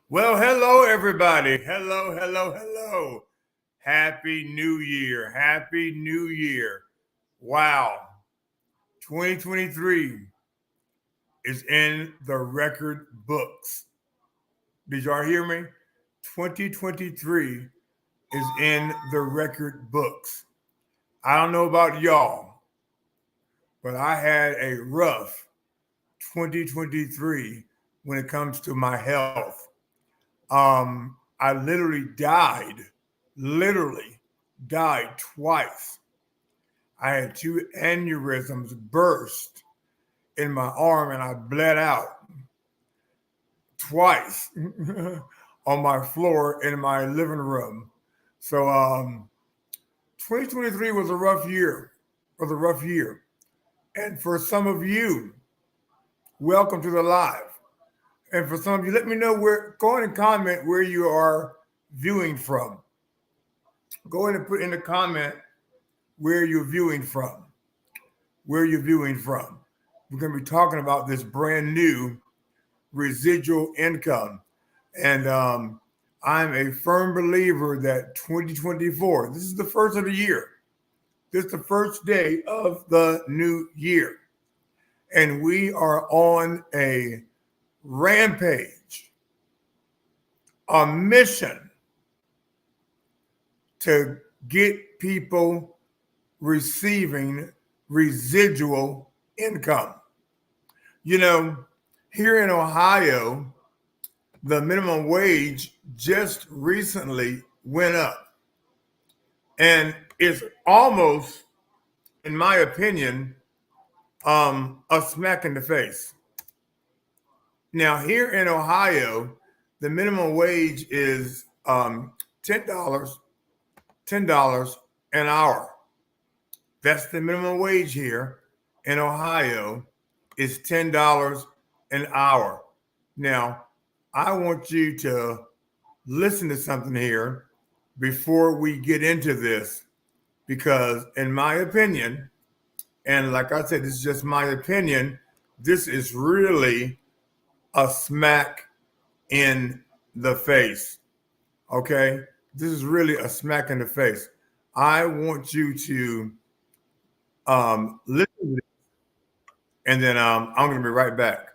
Well, hello, everybody. Hello, hello, hello. Happy New Year. Happy New Year. Wow. 2023 is in the record books. Did y'all hear me? 2023 is in the record books. I don't know about y'all, but I had a rough 2023 when it comes to my health. I literally died twice. I had two aneurysms burst in my arm and I bled out twice on my floor in my living room. So 2023 was a rough year. Was a rough year. And for some of you, welcome to the live. And for some of you, let me know where, go ahead and comment where you are viewing from. Go ahead and put in the comment where you're viewing from. Where you're viewing from. We're going to be talking about this brand new residual income. And I'm a firm believer that 2024, this is the first of the year. This is the first day of the new year. And we are on a rampage, a mission to get people receiving residual income. You know, here in Ohio, the minimum wage just recently went up. And it's almost, in my opinion, a smack in the face. Now, here in Ohio, the minimum wage is $10, $10 an hour. That's the minimum wage here in Ohio is $10 an hour. Now, I want you to listen to something here before we get into this, because in my opinion, and like I said, this is just my opinion, this is really a smack in the face. Okay? This is really a smack in the face. I want you to listen to this, and then I'm going to be right back.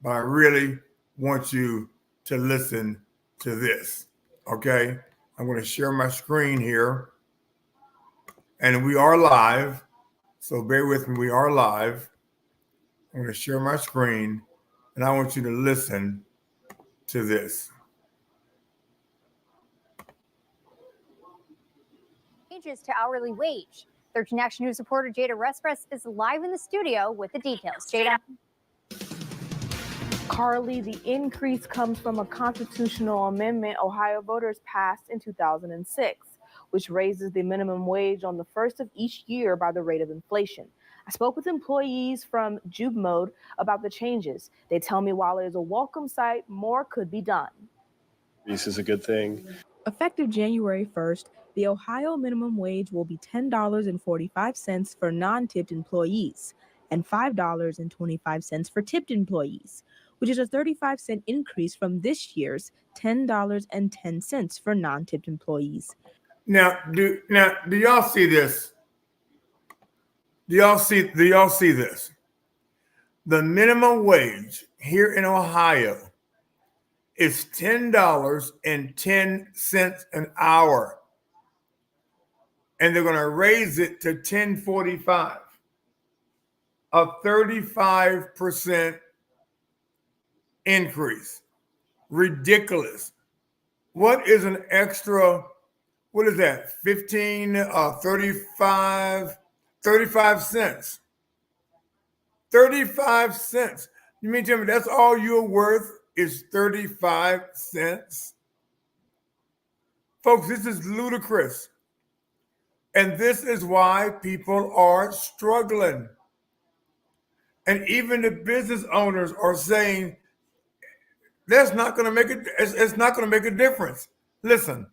But I really want you to listen to this. Okay? I'm going to share my screen here. And we are live. So bear with me. We are live. I'm going to share my screen. And I want you to listen to this. Changes to hourly wage. 13 Action News reporter Jada Respress is live in the studio with the details. Jada. Carly, the increase comes from a constitutional amendment Ohio voters passed in 2006, which raises the minimum wage on the first of each year by the rate of inflation. I spoke with employees from Jube Mode about the changes. They tell me while it is a welcome sight, more could be done. This is a good thing. Effective January 1st, the Ohio minimum wage will be $10.45 for non-tipped employees and $5.25 for tipped employees, which is a 35-cent increase from this year's $10.10 for non-tipped employees. Now, do y'all see this? Do y'all see this? The minimum wage here in Ohio is $10.10 an hour. And they're going to raise it to $10.45. A 35% increase. Ridiculous. What is an extra, what is that? 35 cents. 35 cents. You mean to tell me that's all you're worth is 35 cents? Folks, this is ludicrous. And this is why people are struggling. And even the business owners are saying that's not going to make it. It's not going to make a difference. Listen.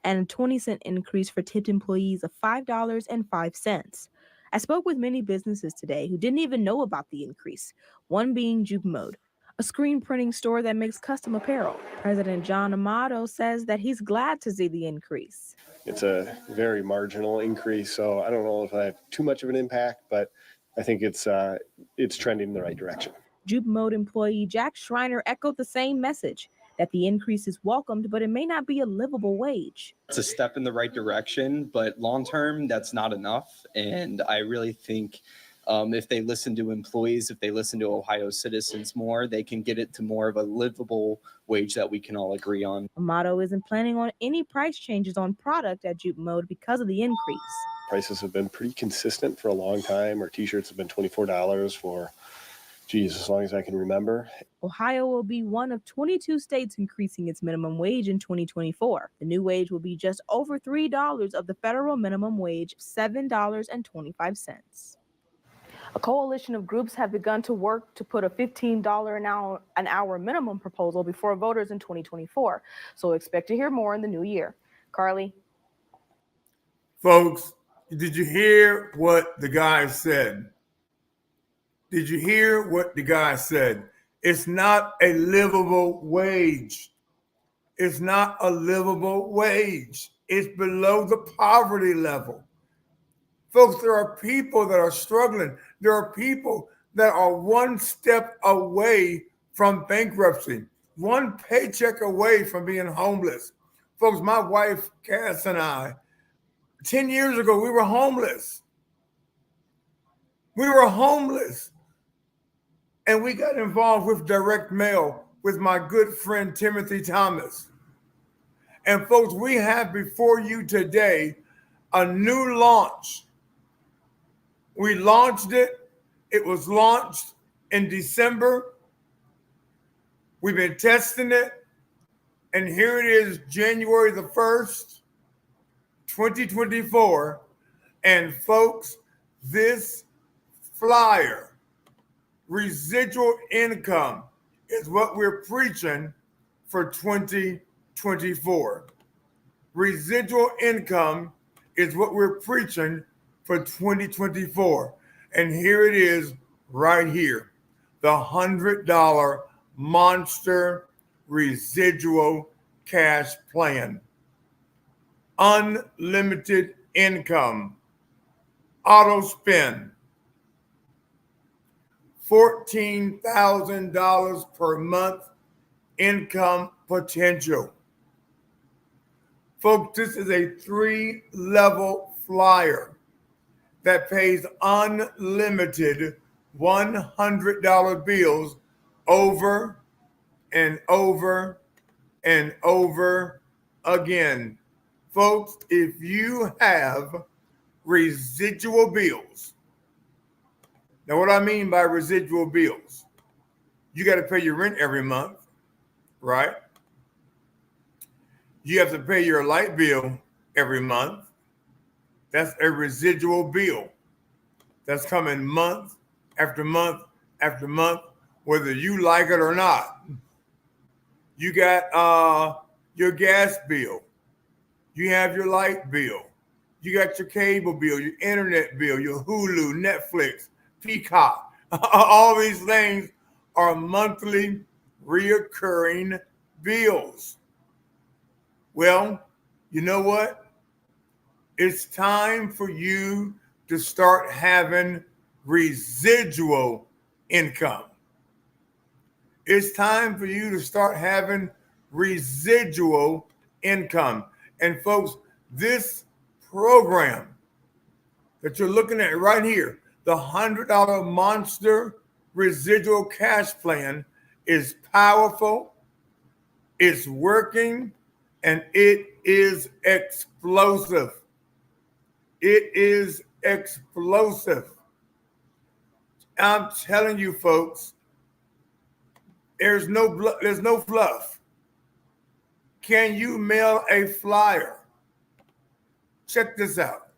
And a 20-cent increase for tipped employees of $5.05. I spoke with many businesses today who didn't even know about the increase, one being Juke Mode, a screen printing store that makes custom apparel. President John Amato says that he's glad to see the increase. It's a very marginal increase, so I don't know if I have too much of an impact, but I think it's trending in the right direction. Juke Mode employee Jack Schreiner echoed the same message, that the increase is welcomed, but it may not be a livable wage. It's a step in the right direction, but long term, that's not enough. And I really think if they listen to employees, if they listen to Ohio citizens more, they can get it to more of a livable wage that we can all agree on. Amato isn't planning on any price changes on product at Juke Mode because of the increase. Prices have been pretty consistent for a long time. Our t-shirts have been $24 for, as long as I can remember. Ohio will be one of 22 states increasing its minimum wage in 2024. The new wage will be just over $3 of the federal minimum wage, $7.25. A coalition of groups have begun to work to put a $15 an hour minimum proposal before voters in 2024. So expect to hear more in the new year. Carly? Folks, did you hear what the guy said? Did you hear what the guy said? It's not a livable wage. It's not a livable wage. It's below the poverty level. Folks, there are people that are struggling. There are people that are one step away from bankruptcy, one paycheck away from being homeless. Folks, my wife, Cass, and I, 10 years ago, we were homeless. We were homeless. And we got involved with direct mail with my good friend, Timothy Thomas. And folks, we have before you today a new launch. We launched it. It was launched in December. We've been testing it. And here it is, January the 1st, 2024. And folks, this flyer, residual income, is what we're preaching for 2024. Residual income is what we're preaching for 2024. And here it is right here, the $100 Monster Residual Cash Plan. Unlimited income, auto spend, $14,000 per month income potential. Folks, this is a 3-level flyer that pays unlimited $100 bills over and over and over again. Folks, if you have residual bills, now what I mean by residual bills, you got to pay your rent every month, right? You have to pay your light bill every month. That's a residual bill that's coming month after month after month, whether you like it or not. You got your gas bill. You have your light bill. You got your cable bill, your internet bill, your Hulu, Netflix, Peacock. All these things are monthly reoccurring bills. Well, you know what? It's time for you to start having residual income. It's time for you to start having residual income. And folks, this program that you're looking at right here, the $100 Monster Residual Cash Plan, is powerful, it's working, and it is explosive. It is explosive. I'm telling you, folks, there's no fluff. Can you mail a flyer? Check this out.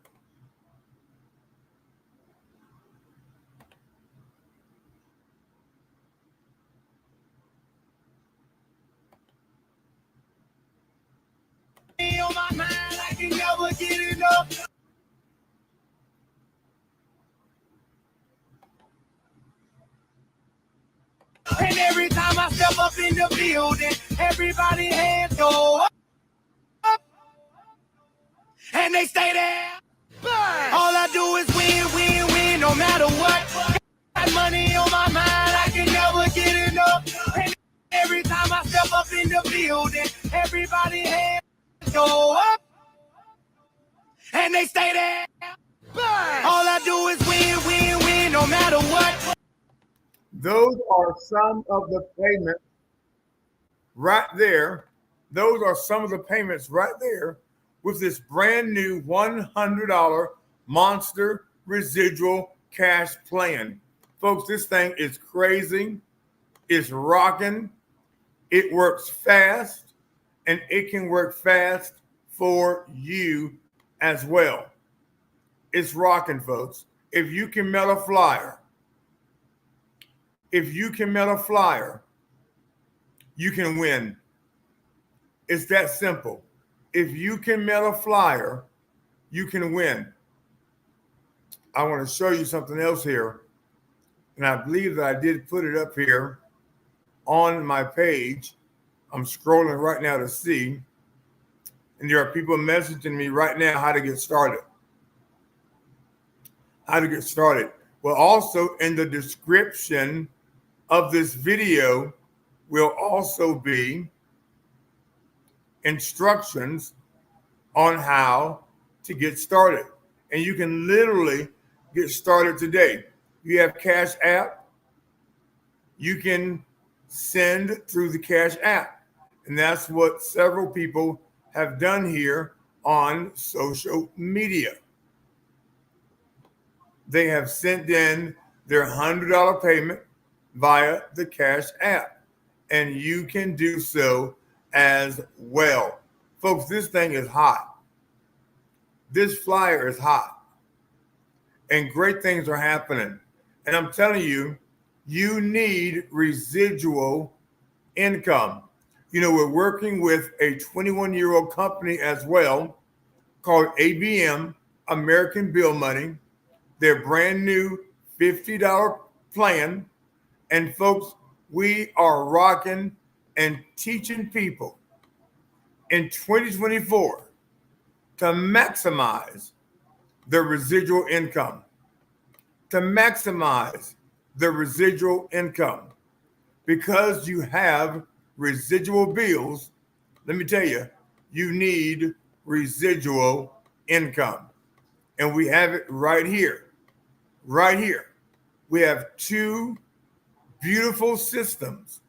And every time I step up in the building, everybody hands go up. And they stay there. All I do is win, win, win, no matter what. Got money on my mind, I can never get enough. And every time I step up in the building, everybody hands go up. And they stay there. All I do is win, win, win, no matter what. Those are some of the payments right there. Those are some of the payments right there with this brand new $100 Monster Residual Cash Plan. Folks, this thing is crazy. It's rocking. It works fast, and it can work fast for you as well. It's rocking, folks. If you can mail a flyer, you can win. It's that simple. If you can mail a flyer, you can win. I want to show you something else here. And I believe that I did put it up here on my page. I'm scrolling right now to see. And there are people messaging me right now how to get started. Well, also in the description of this video will also be instructions on how to get started. And you can literally get started today. You have Cash App. You can send through the Cash App. And that's what several people have done here on social media. They have sent in their $100 payment via the Cash App. And you can do so as well. Folks, this thing is hot. This flyer is hot. And great things are happening. And I'm telling you, you need residual income. You know, we're working with a 21-year-old company as well called ABM, American Bill Money. Their brand new $50 plan. And folks, we are rocking and teaching people in 2024 to maximize their residual income. Because you have residual bills, let me tell you, you need residual income. And we have it right here. We have two beautiful systems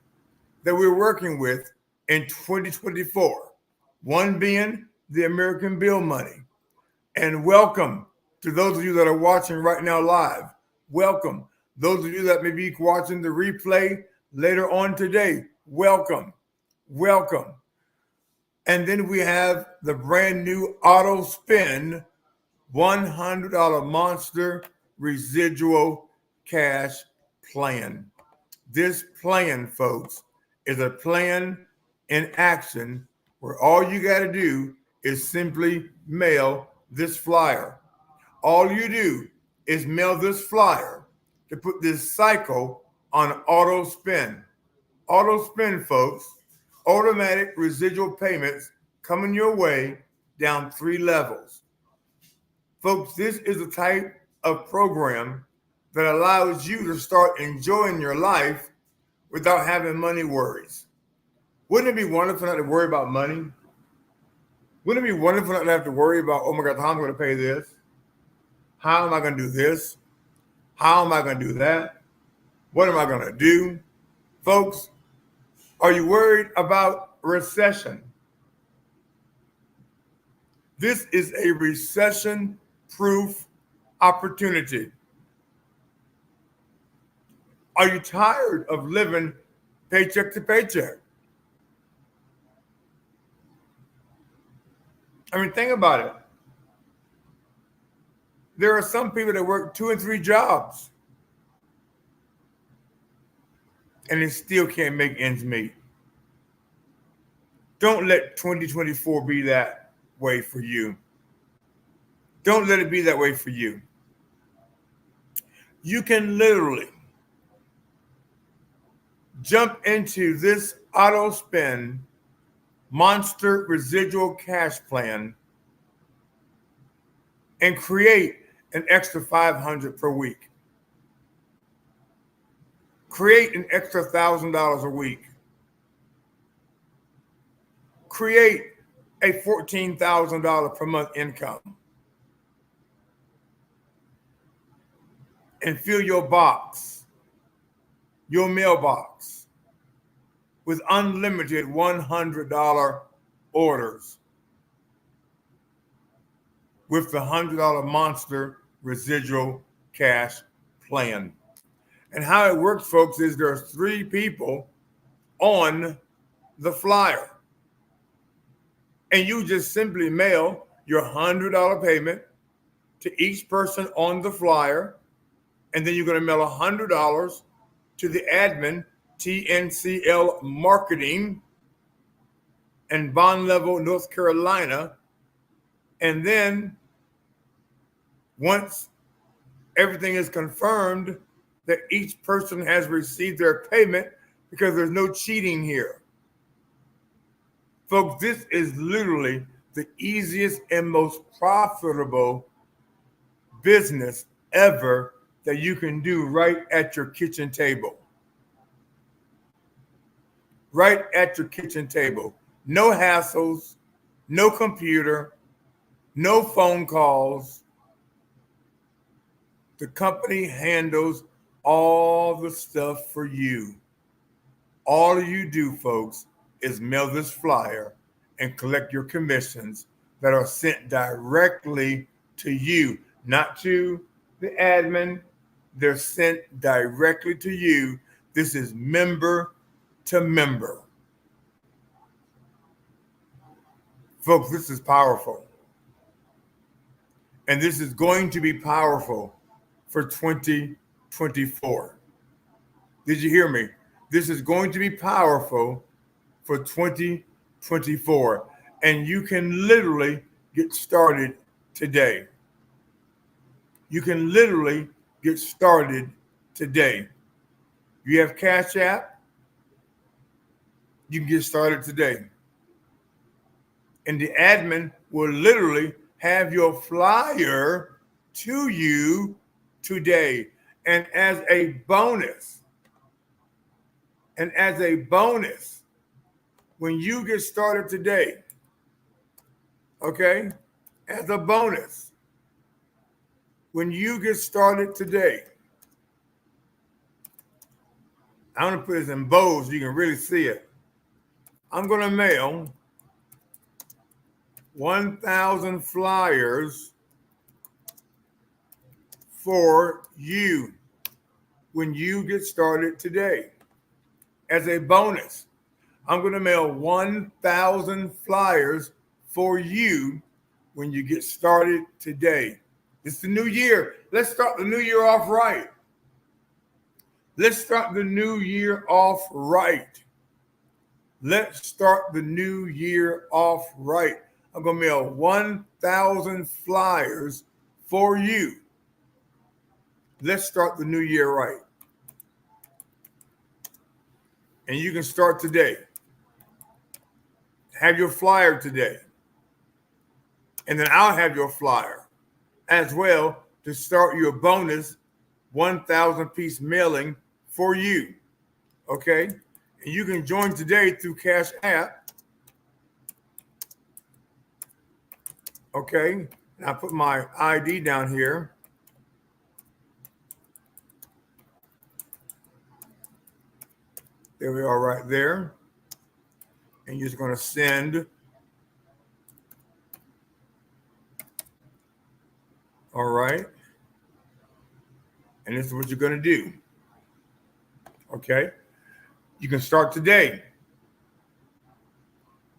that we're working with in 2024. One being the American Bill Money. And welcome to those of you that are watching right now live. Welcome. Those of you that may be watching the replay later on today, welcome. And then we have the brand new AUTOSPIN $100 Monster Residual Cash Plan. This plan, folks, is a plan in action where all you got to do is simply mail this flyer. All you do is mail this flyer to put this cycle on AUTOSPIN. AUTOSPIN, folks, automatic residual payments coming your way down 3 levels. Folks, this is a type of program that allows you to start enjoying your life without having money worries. Wouldn't it be wonderful not to worry about money? Wouldn't it be wonderful not to have to worry about, oh my God, how am I going to pay this? How am I going to do this? How am I going to do that? What am I going to do? Folks, are you worried about recession? This is a recession-proof opportunity. Are you tired of living paycheck to paycheck? I mean, think about it. There are some people that work 2 and 3 jobs and they still can't make ends meet. Don't let 2024 be that way for you. Don't let it be that way for you. You can literally jump into this AUTOSPIN Monster Residual Cash Plan and create an extra $500 per week. Create an extra $1,000 a week. Create a $14,000 per month income. And fill your box, your mailbox, with unlimited $100 orders with the $100 Monster Residual Cash Plan. And how it works, folks, is there are 3 people on the flyer. And you just simply mail your $100 payment to each person on the flyer. And then you're going to mail $100 to the admin, TNCL Marketing, in Bond Level, North Carolina. And then once everything is confirmed that each person has received their payment, because there's no cheating here. Folks, this is literally the easiest and most profitable business ever that you can do right at your kitchen table. Right at your kitchen table. No hassles, no computer, no phone calls. The company handles all the stuff for you. All you do, folks, is mail this flyer and collect your commissions that are sent directly to you, not to the admin. They're sent directly to you. This is member to member. Folks, this is powerful. And this is going to be powerful for 2024. Did you hear me? This is going to be powerful for 2024. And you can literally get started today. You can literally get started today. You have Cash App, you can get started today. And the admin will literally have your flyer to you today. And as a bonus, when you get started today, okay, as a bonus, when you get started today, I'm going to put this in bold so you can really see it. I'm going to mail 1,000 flyers for you when you get started today. As a bonus, I'm going to mail 1,000 flyers for you when you get started today. It's the new year. Let's start the new year off right. Let's start the new year off right. Let's start the new year off right. I'm going to mail 1,000 flyers for you. Let's start the new year right. And you can start today. Have your flyer today. And then I'll have your flyer as well to start your bonus 1,000 piece mailing for you. Okay? And you can join today through Cash App. Okay? And I put my ID down here. There we are right there. And you're just going to send. All right. And this is what you're going to do. Okay. You can start today.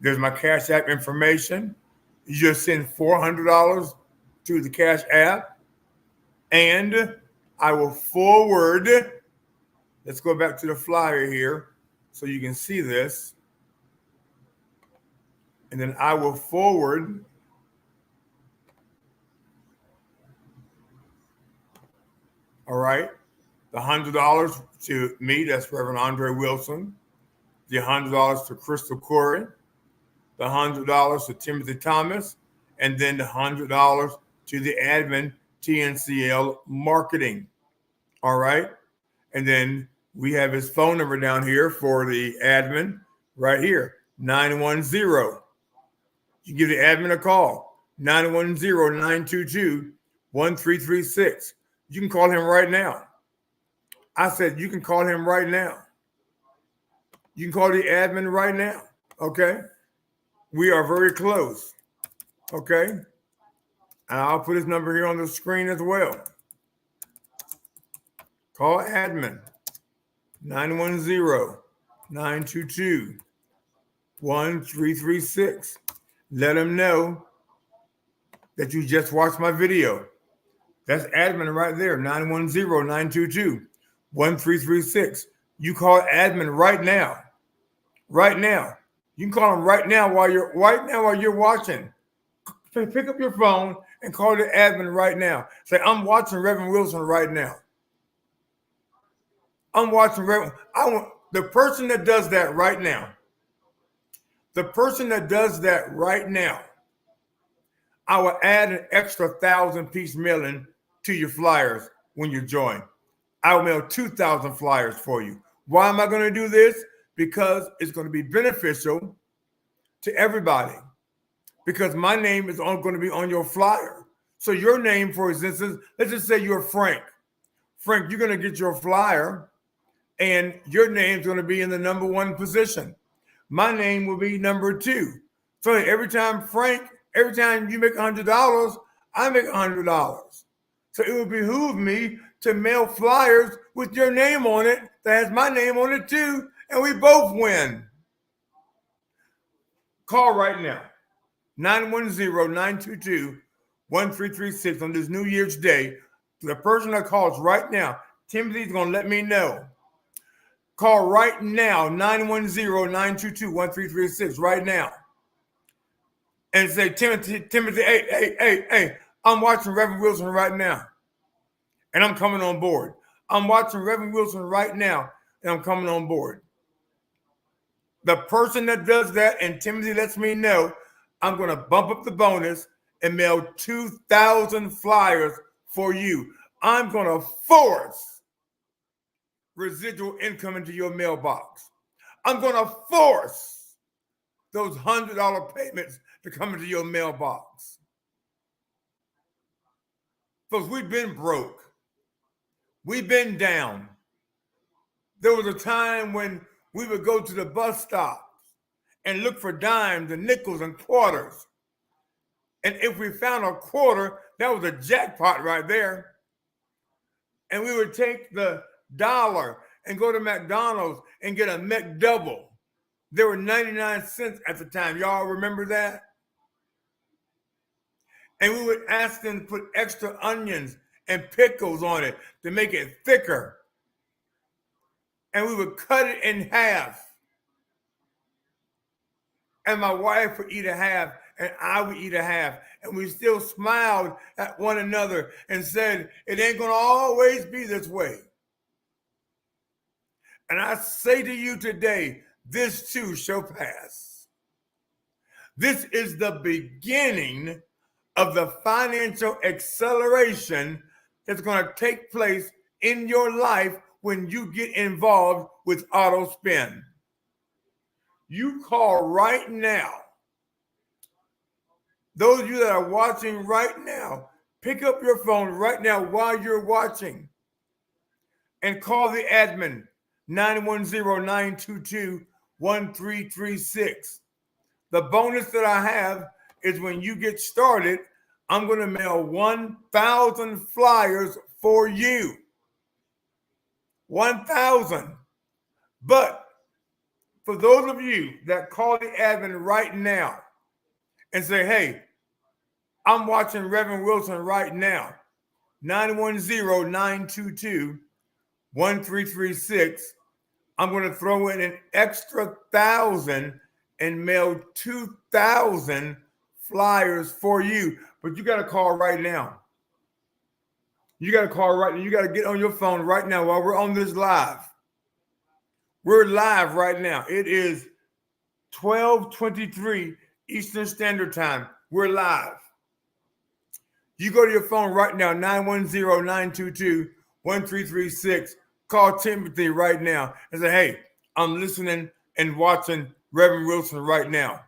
There's my Cash App information. You just send $400 to the Cash App. And I will forward. Let's go back to the flyer here so you can see this. And then I will forward all right, the $100 to me, that's Reverend Andre Wilson, the $100 to Crystal Corey, the $100 to Timothy Thomas, and then the $100 to the admin, TNCL Marketing. All right. And then we have his phone number down here for the admin right here, 910. You give the admin a call, 910-922-1336. You can call him right now. I said you can call him right now. You can call the admin right now, okay? We are very close, okay? And I'll put his number here on the screen as well. Call admin, 910-922-1336. Let him know that you just watched my video. That's admin right there, 910-922-1336. You call admin right now. Right now. You can call him right now while you're watching. Pick up your phone and call the admin right now. Say, I'm watching Reverend Wilson right now. I'm watching Reverend. The person that does that right now. The person that does that right now, I will add an extra 1,000-piece mailing to your flyers when you join. I will mail 2,000 flyers for you. Why am I going to do this? Because it's going to be beneficial to everybody. Because my name is going to be on your flyer. So your name, for instance, let's just say you're Frank. Frank, you're going to get your flyer, and your name's going to be in the number 1 position. My name will be number 2. So every time you make $100, I make $100. So it would behoove me to mail flyers with your name on it that has my name on it too, and we both win. Call right now, 910-922-1336 on this New Year's Day. The person that calls right now, Timothy's going to let me know. Call right now, 910-922-1336 right now. And say, Timothy, hey, I'm watching Reverend Wilson right now, and I'm coming on board. I'm watching Reverend Wilson right now, and I'm coming on board. The person that does that, and Timothy lets me know, I'm going to bump up the bonus and mail 2,000 flyers for you. I'm going to force residual income into your mailbox. I'm going to force those $100 payments to come into your mailbox. Folks, we've been broke. We've been down. There was a time when we would go to the bus stops and look for dimes and nickels and quarters. And if we found a quarter, that was a jackpot right there. And we would take the dollar and go to McDonald's and get a McDouble. They were 99 cents at the time. Y'all remember that? And we would ask them to put extra onions and pickles on it to make it thicker. And we would cut it in half. And my wife would eat a half, and I would eat a half. And we still smiled at one another and said, it ain't going to always be this way. And I say to you today, this too shall pass. This is the beginning of the financial acceleration that's going to take place in your life when you get involved with AUTOSPIN. You call right now. Those of you that are watching right now, pick up your phone right now while you're watching and call the admin, 910-922-1336. The bonus that I have is when you get started, I'm going to mail 1,000 flyers for you. 1,000. But for those of you that call the admin right now and say, hey, I'm watching Reverend Wilson right now, 910-922-1336. I'm going to throw in an extra 1,000 and mail 2,000 flyers for you. But you got to call right now. You got to call right now. You got to get on your phone right now while we're on this live. We're live right now. It is 12:23 Eastern Standard Time. We're live. You go to your phone right now, 910-922-1336. Call Timothy right now and say, hey, I'm listening and watching Reverend Wilson right now.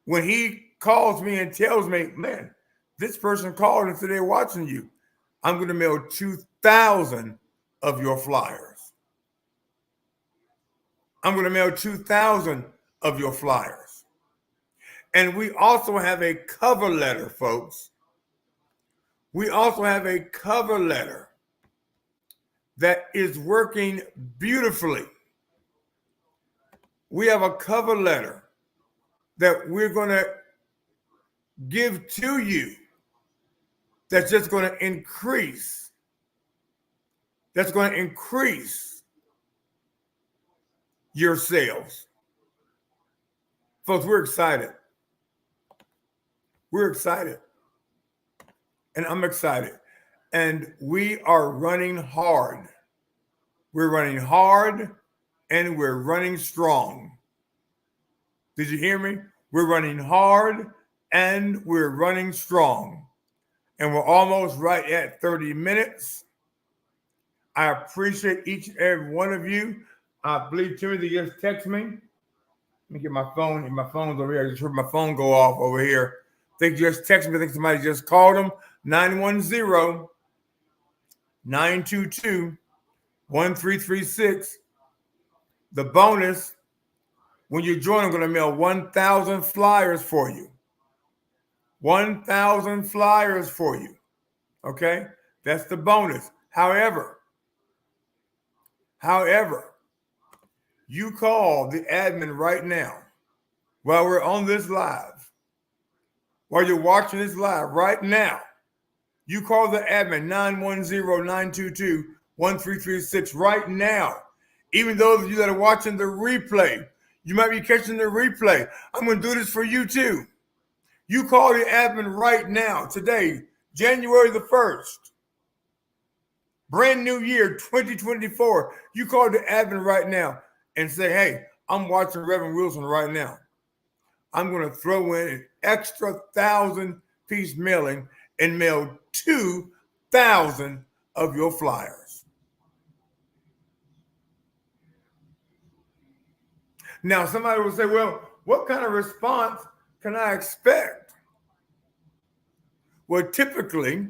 When he calls me and tells me, man, this person called and said they're watching you, I'm going to mail 2,000 of your flyers. I'm going to mail 2,000 of your flyers. And we also have a cover letter, folks. We also have a cover letter that is working beautifully. We have a cover letter that we're going to give to you that's just going to increase. That's going to increase your sales. Folks, we're excited. We're excited. And I'm excited. And we are running hard. We're running hard and we're running strong. Did you hear me? We're running hard and we're running strong. And we're almost right at 30 minutes. I appreciate each and every one of you. I believe Timothy just texted me. Let me get my phone. And my phone's over here. I just heard my phone go off over here. They just texted me. I think somebody just called them. 910-922-1336. The bonus, when you join, I'm going to mail 1,000 flyers for you. 1,000 flyers for you. Okay? That's the bonus. However, you call the admin right now while we're on this live, while you're watching this live right now. You call the admin 910-922-1336 right now. Even those of you that are watching the replay, you might be catching the replay. I'm going to do this for you too. You call the admin right now, today, January the 1st. Brand new year, 2024. You call the admin right now and say, hey, I'm watching Reverend Wilson right now. I'm going to throw in an extra 1,000-piece mailing and mail 2,000 of your flyers. Now, somebody will say, well, what kind of response can I expect? Well, typically,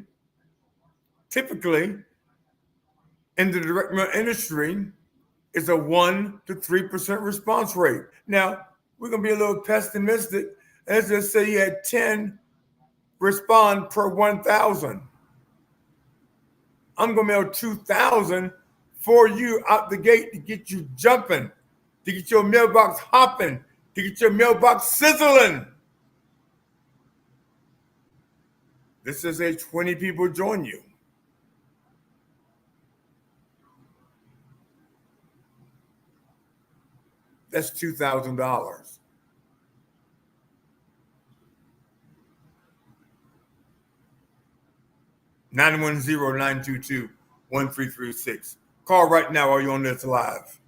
in the direct mail industry, it's a 1% to 3% response rate. Now, we're going to be a little pessimistic. Let's just say you had 10 respond per 1,000. I'm going to mail 2,000 for you out the gate to get you jumping, to get your mailbox hopping, to get your mailbox sizzling. This is a 20 people join you. That's $2,000. (910-922-1336). Call right now while you're on this live.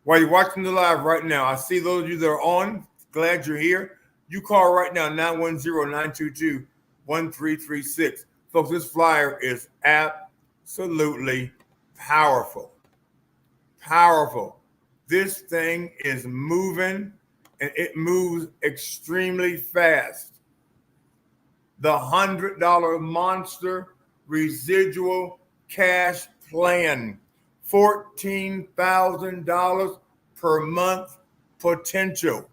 While you're watching the live right now, I see those of you that are on. Glad you're here. You call right now, 910-922-1336. Folks, this flyer is absolutely powerful. Powerful. This thing is moving, and it moves extremely fast. The $100 Monster Residual Cash Plan. $14,000 per month potential.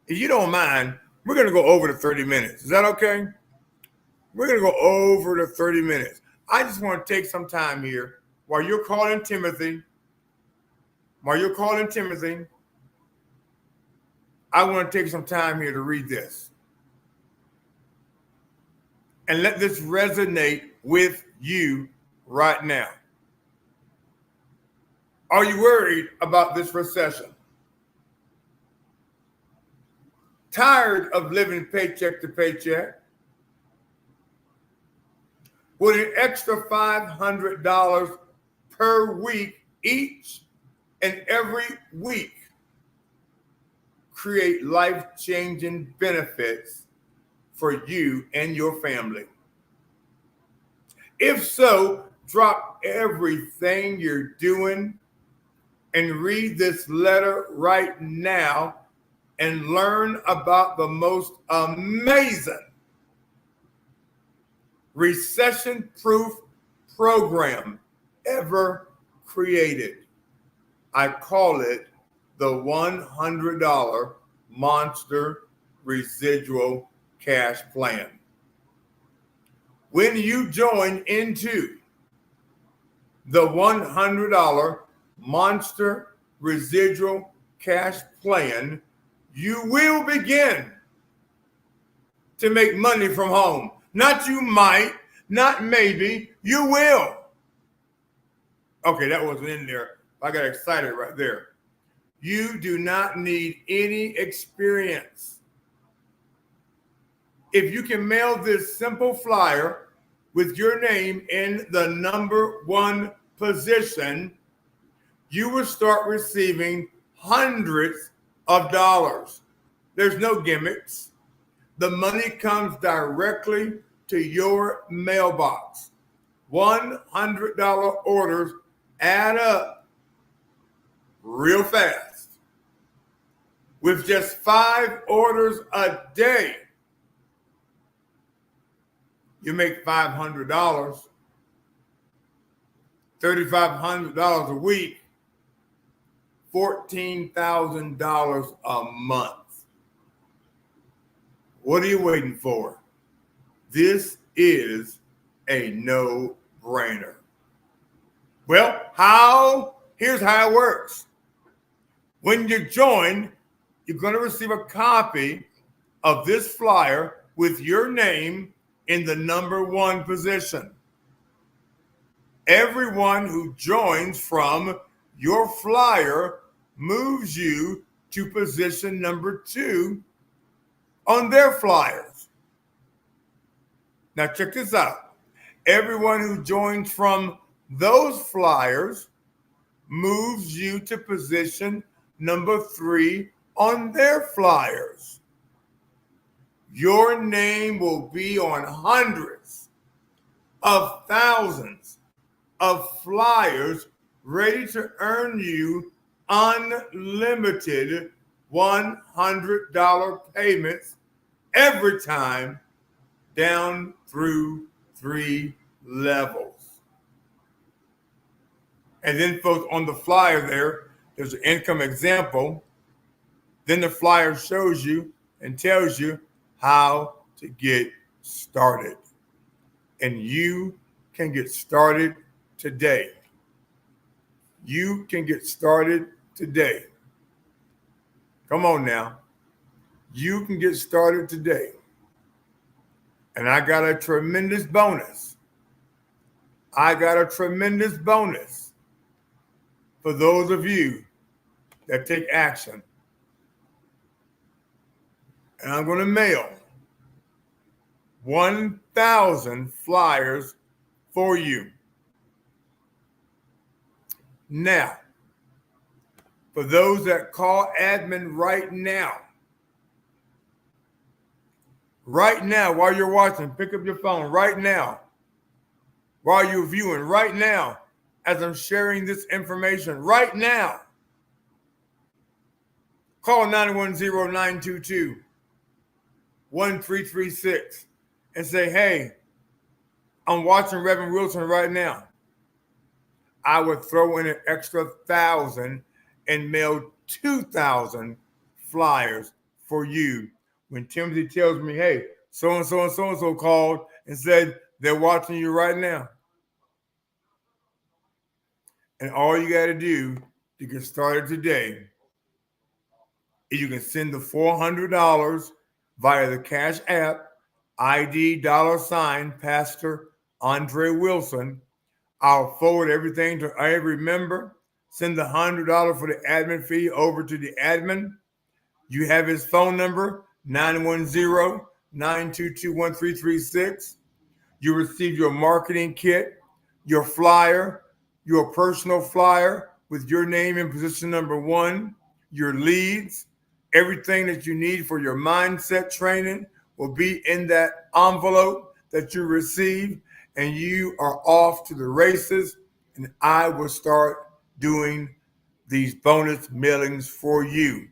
If you don't mind, we're going to go over to 30 minutes. Is that okay? We're going to go over to 30 minutes. I just want to take some time here while you're calling Timothy. I want to take some time here to read this. And let this resonate with you right now. Are you worried about this recession? Tired of living paycheck to paycheck? Would an extra $500 per week each and every week create life-changing benefits for you and your family? If so, drop everything you're doing and read this letter right now and learn about the most amazing recession-proof program ever created. I call it the $100 Monster Residual Cash Plan. When you join into the $100 Monster Residual Cash Plan, you will begin to make money from home. Not you might, not maybe, you will. Okay, that wasn't in there. I got excited right there. You do not need any experience. If you can mail this simple flyer with your name in the number 1 position, you will start receiving hundreds of dollars. There's no gimmicks. The money comes directly to your mailbox. $100 orders add up real fast. With just 5 orders a day, you make $500, $3,500 a week, $14,000 a month. What are you waiting for? This is a no-brainer. Well, here's how it works. When you join, you're going to receive a copy of this flyer with your name in the number 1 position. Everyone who joins from your flyer moves you to position number 2 on their flyers. Now check this out. Everyone who joins from those flyers moves you to position number 3 on their flyers. Your name will be on hundreds of thousands of flyers ready to earn you unlimited $100 payments every time down through 3 levels. And then folks, on the flyer there's an income example. Then the flyer shows you and tells you how to get started. And you can get started today. You can get started today. Come on now. You can get started today. And I got a tremendous bonus. For those of you that take action. And I'm going to mail 1,000 flyers for you. Now, for those that call admin right now, while you're watching, pick up your phone right now, while you're viewing right now, as I'm sharing this information right now, call 910-922-1336 and say, hey, I'm watching Reverend Wilson right now. I would throw in an extra 1,000 and mail 2,000 flyers for you. When Timothy tells me, hey, so-and-so and so-and-so called and said they're watching you right now. And all you got to do to get started today is you can send the $400 via the Cash App, ID $ Pastor Andre Wilson. I'll forward everything to every member. Send the $100 for the admin fee over to the admin. You have his phone number, 910-922-1336. You receive your marketing kit, your flyer, your personal flyer with your name in position number 1, your leads, everything that you need for your mindset training will be in that envelope that you receive, and you are off to the races. And I will start doing these bonus mailings for you,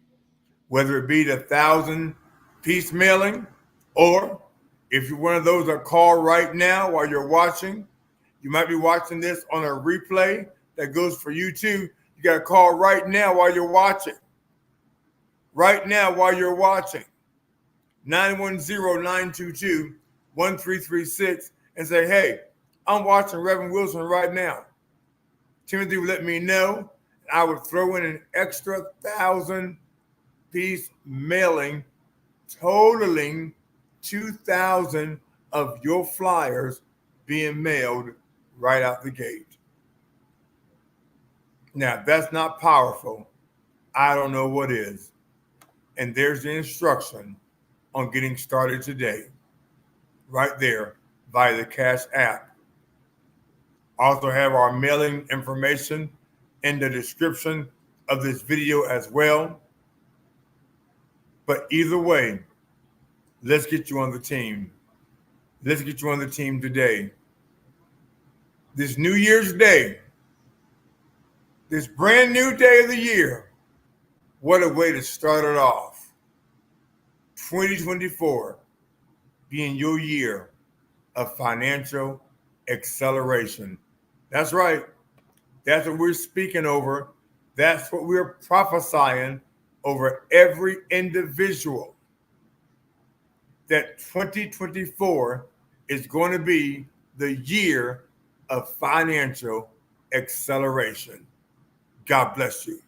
whether it be the 1,000-piece mailing, or if you're one of those that call right now while you're watching, you might be watching this on a replay that goes for you too. You got to call right now while you're watching. Right now while you're watching. 910-922-1336 and say, hey, I'm watching Reverend Wilson right now. Timothy would let me know. I would throw in an extra 1,000-piece mailing, totaling 2,000 of your flyers being mailed right out the gate. Now, if that's not powerful, I don't know what is. And there's the instruction on getting started today, right there via the Cash app. Also have our mailing information in the description of this video as well. But either way, let's get you on the team. Let's get you on the team today. This New Year's Day, this brand new day of the year, what a way to start it off. 2024 being your year of financial acceleration. That's right. That's what we're speaking over. That's what we're prophesying over every individual. That 2024 is going to be the year of financial acceleration. God bless you.